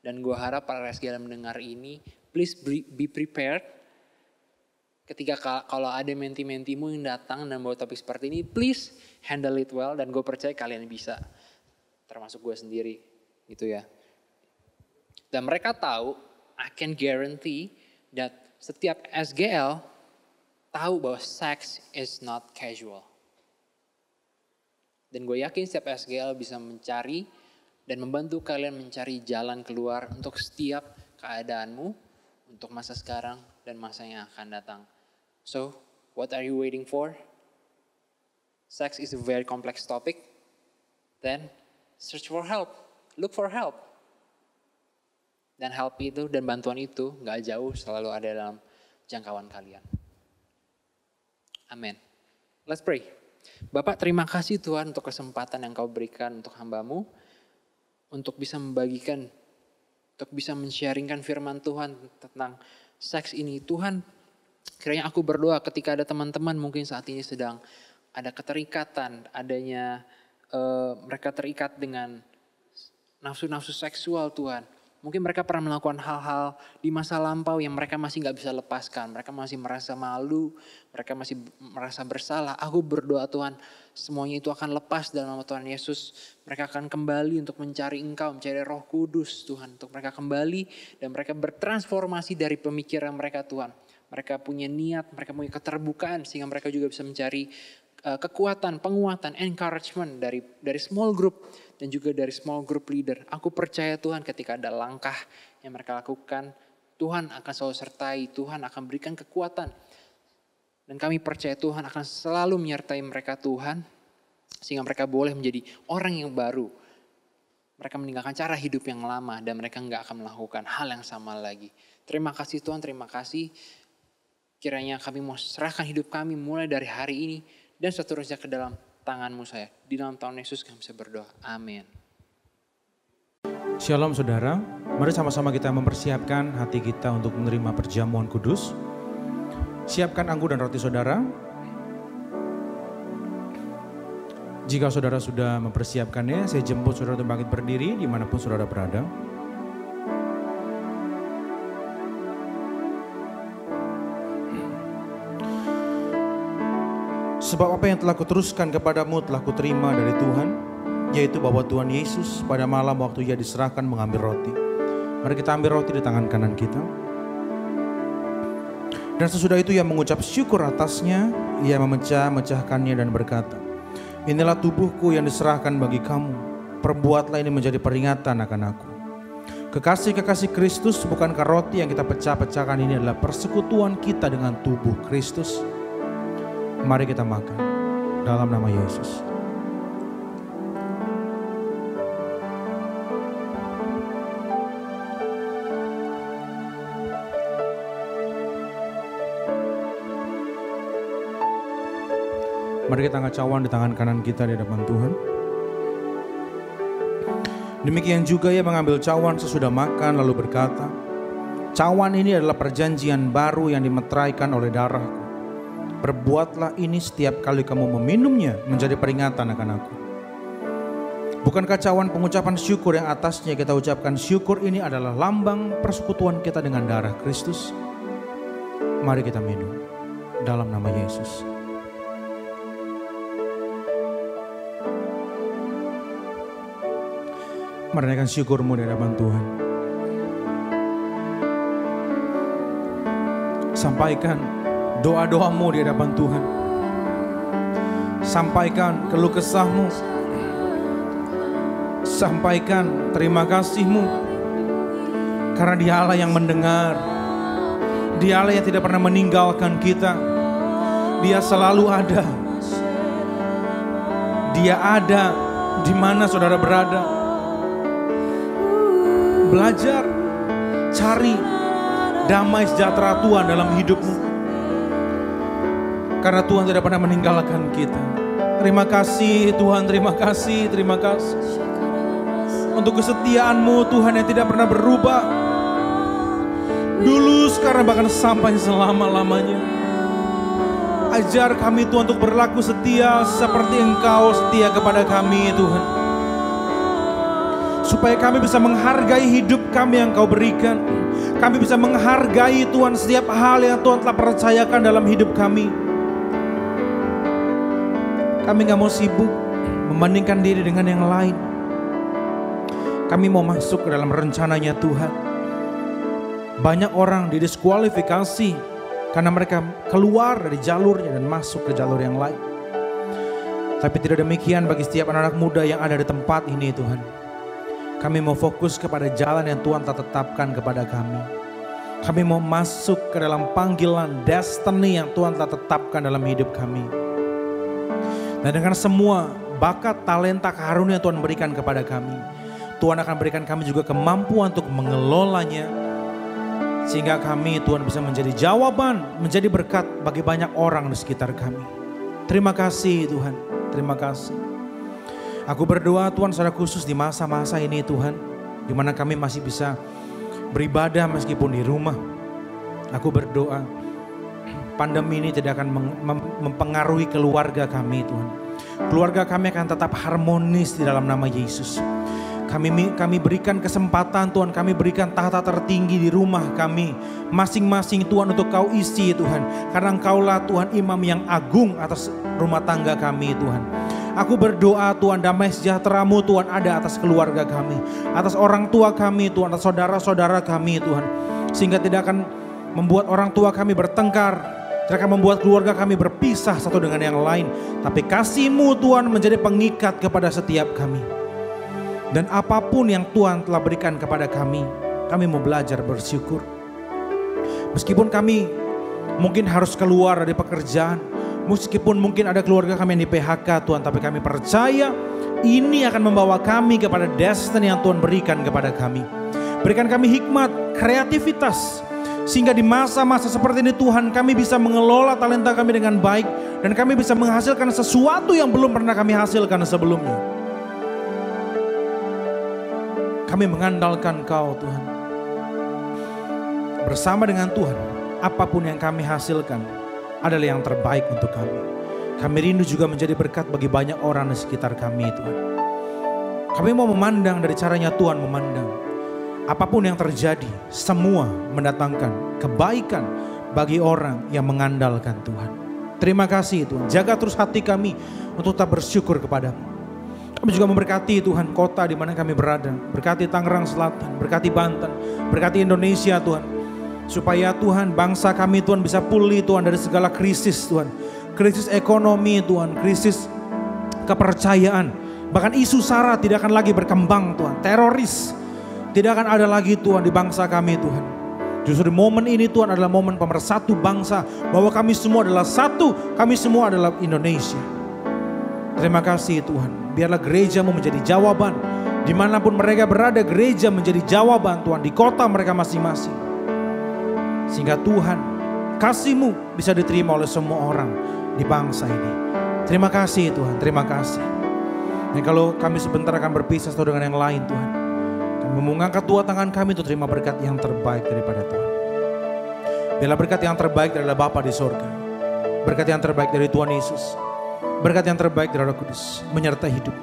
Speaker 4: Dan gue harap para SGL yang mendengar ini, please be prepared. Ketika kalau ada menti-mentimu yang datang dan bawa topik seperti ini, please handle it well. Dan gue percaya kalian bisa, termasuk gue sendiri gitu ya. Dan mereka tahu, I can guarantee that setiap SGL tahu bahwa sex is not casual. Dan gue yakin setiap SGL bisa mencari dan membantu kalian mencari jalan keluar untuk setiap keadaanmu, untuk masa sekarang dan masa yang akan datang. So, what are you waiting for? Sex is a very complex topic. Then, search for help. Look for help. Dan help itu dan bantuan itu gak jauh, selalu ada dalam jangkauan kalian. Amin. Let's pray. Bapak, terima kasih Tuhan untuk kesempatan yang kau berikan untuk hamba-Mu. Untuk bisa membagikan, untuk bisa men-sharingkan firman Tuhan tentang seks ini. Tuhan, kiranya aku berdoa ketika ada teman-teman mungkin saat ini sedang ada keterikatan, adanya mereka terikat dengan nafsu-nafsu seksual Tuhan. Mungkin mereka pernah melakukan hal-hal di masa lampau yang mereka masih gak bisa lepaskan. Mereka masih merasa malu, mereka masih merasa bersalah. Aku berdoa Tuhan, semuanya itu akan lepas dalam nama Tuhan Yesus. Mereka akan kembali untuk mencari Engkau, mencari Roh Kudus Tuhan. Untuk mereka kembali dan mereka bertransformasi dari pemikiran mereka Tuhan. Mereka punya niat, mereka punya keterbukaan sehingga mereka juga bisa mencari kekuatan, penguatan, encouragement dari small group dan juga dari small group leader. Aku percaya Tuhan ketika ada langkah yang mereka lakukan, Tuhan akan selalu sertai, Tuhan akan berikan kekuatan Dan kami percaya Tuhan akan selalu menyertai mereka Tuhan. Sehingga mereka boleh menjadi orang yang baru. Mereka meninggalkan cara hidup yang lama dan mereka nggak akan melakukan hal yang sama lagi. Terima kasih Tuhan, terima kasih. Kiranya kami mau serahkan hidup kami mulai dari hari ini dan seterusnya ke dalam tangan-Mu saya. Di dalam tahun Yesus kami bisa berdoa. Amin.
Speaker 5: Shalom saudara, mari sama-sama kita mempersiapkan hati kita untuk menerima perjamuan kudus. Siapkan anggur dan roti saudara. Jika saudara sudah mempersiapkannya, saya jemput saudara untuk bangkit berdiri dimanapun saudara berada. Sebab apa yang telah kuteruskan kepadamu telah kuterima dari Tuhan, yaitu bahwa Tuhan Yesus pada malam waktu Ia diserahkan mengambil roti. Mari kita ambil roti di tangan kanan kita. Dan sesudah itu Ia mengucap syukur atasnya, Ia memecah-mecahkannya dan berkata, inilah tubuhku yang diserahkan bagi kamu, perbuatlah ini menjadi peringatan akan aku. Kekasih-kekasih Kristus, bukankah roti yang kita pecah-pecahkan ini adalah persekutuan kita dengan tubuh Kristus? Mari kita makan dalam nama Yesus. Mari kita angkat cawan di tangan kanan kita di hadapan Tuhan. Demikian juga Ia mengambil cawan sesudah makan lalu berkata, cawan ini adalah perjanjian baru yang dimeteraikan oleh darahku. Perbuatlah ini setiap kali kamu meminumnya menjadi peringatan akan aku. Bukankah cawan pengucapan syukur yang atasnya kita ucapkan syukur ini adalah lambang persekutuan kita dengan darah Kristus? Mari kita minum dalam nama Yesus. Menaikkan syukurmu di hadapan Tuhan. Sampaikan doa-doamu di hadapan Tuhan. Sampaikan keluh kesahmu. Sampaikan terima kasihmu. Karena Dia Allah yang mendengar. Dia Allah yang tidak pernah meninggalkan kita. Dia selalu ada. Dia ada di mana saudara berada. Belajar, cari damai sejahtera Tuhan dalam hidupmu. Karena Tuhan tidak pernah meninggalkan kita. Terima kasih Tuhan, terima kasih, terima kasih. Untuk kesetiaan-Mu Tuhan yang tidak pernah berubah. Dulu, sekarang, bahkan sampai selama-lamanya. Ajar kami Tuhan untuk berlaku setia seperti Engkau setia kepada kami Tuhan. Supaya kami bisa menghargai hidup kami yang Kau berikan. Kami bisa menghargai Tuhan setiap hal yang Tuhan telah percayakan dalam hidup kami. Kami gak mau sibuk membandingkan diri dengan yang lain. Kami mau masuk ke dalam rencananya Tuhan. Banyak orang didiskualifikasi karena mereka keluar dari jalurnya dan masuk ke jalur yang lain. Tapi tidak demikian bagi setiap anak-anak muda yang ada di tempat ini Tuhan. Kami mau fokus kepada jalan yang Tuhan telah tetapkan kepada kami. Kami mau masuk ke dalam panggilan destiny yang Tuhan telah tetapkan dalam hidup kami. Dan dengan semua bakat, talenta, karunia yang Tuhan berikan kepada kami, Tuhan akan berikan kami juga kemampuan untuk mengelolanya. Sehingga kami Tuhan bisa menjadi jawaban, menjadi berkat bagi banyak orang di sekitar kami. Terima kasih Tuhan, terima kasih. Aku berdoa Tuhan secara khusus di masa-masa ini Tuhan, di mana kami masih bisa beribadah meskipun di rumah. Aku berdoa pandemi ini tidak akan mempengaruhi keluarga kami Tuhan. Keluarga kami akan tetap harmonis di dalam nama Yesus. Kami berikan kesempatan Tuhan, kami berikan tahta tertinggi di rumah kami. Masing-masing Tuhan untuk Kau isi Tuhan. Karena Engkaulah Tuhan imam yang agung atas rumah tangga kami Tuhan. Aku berdoa Tuhan damai sejahtera-Mu Tuhan ada atas keluarga kami. Atas orang tua kami Tuhan, atas saudara-saudara kami Tuhan. Sehingga tidak akan membuat orang tua kami bertengkar. Tidak akan membuat keluarga kami berpisah satu dengan yang lain. Tapi kasih-Mu Tuhan menjadi pengikat kepada setiap kami. Dan apapun yang Tuhan telah berikan kepada kami mau belajar bersyukur. Meskipun kami mungkin harus keluar dari pekerjaan. Meskipun mungkin ada keluarga kami yang di PHK Tuhan, tapi kami percaya ini akan membawa kami kepada destiny yang Tuhan berikan kepada kami. Berikan kami hikmat, kreativitas, sehingga di masa-masa seperti ini Tuhan kami bisa mengelola talenta kami dengan baik. Dan kami bisa menghasilkan sesuatu yang belum pernah kami hasilkan sebelumnya. Kami mengandalkan Kau Tuhan. Bersama dengan Tuhan, apapun yang kami hasilkan adalah yang terbaik untuk kami. Kami rindu juga menjadi berkat bagi banyak orang di sekitar kami Tuhan. Kami mau memandang dari caranya Tuhan memandang. Apapun yang terjadi, semua mendatangkan kebaikan bagi orang yang mengandalkan Tuhan. Terima kasih Tuhan, jaga terus hati kami untuk tetap bersyukur kepadamu. Kami juga memberkati Tuhan kota di mana kami berada. Berkati Tangerang Selatan, berkati Banten, berkati Indonesia Tuhan. Supaya Tuhan bangsa kami Tuhan bisa pulih Tuhan dari segala krisis Tuhan. Krisis ekonomi Tuhan, krisis kepercayaan. Bahkan isu SARA tidak akan lagi berkembang Tuhan. Teroris tidak akan ada lagi Tuhan di bangsa kami Tuhan. Justru di momen ini Tuhan adalah momen pemersatu bangsa. Bahwa kami semua adalah satu, kami semua adalah Indonesia. Terima kasih Tuhan. Biarlah gereja-Mu menjadi jawaban. Dimanapun mereka berada, gereja menjadi jawaban Tuhan. Di kota mereka masing-masing. Sehingga Tuhan, kasih-Mu bisa diterima oleh semua orang di bangsa ini. Terima kasih Tuhan, terima kasih. Dan kalau kami sebentar akan berpisah satu dengan yang lain Tuhan, kami mengangkat dua tangan kami untuk terima berkat yang terbaik daripada Tuhan. Biarlah berkat yang terbaik adalah Bapa di sorga. Berkat yang terbaik dari Tuhan Yesus. Berkat yang terbaik dari Roh Kudus menyertai hidup,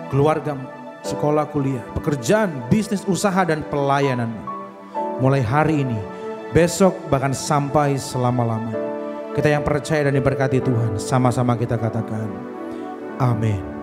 Speaker 5: keluarga-Mu, sekolah, kuliah, pekerjaan, bisnis, usaha, dan pelayanan-Mu. Mulai hari ini, besok, bahkan sampai selama-lamanya. Kita yang percaya dan diberkati Tuhan, sama-sama kita katakan amin.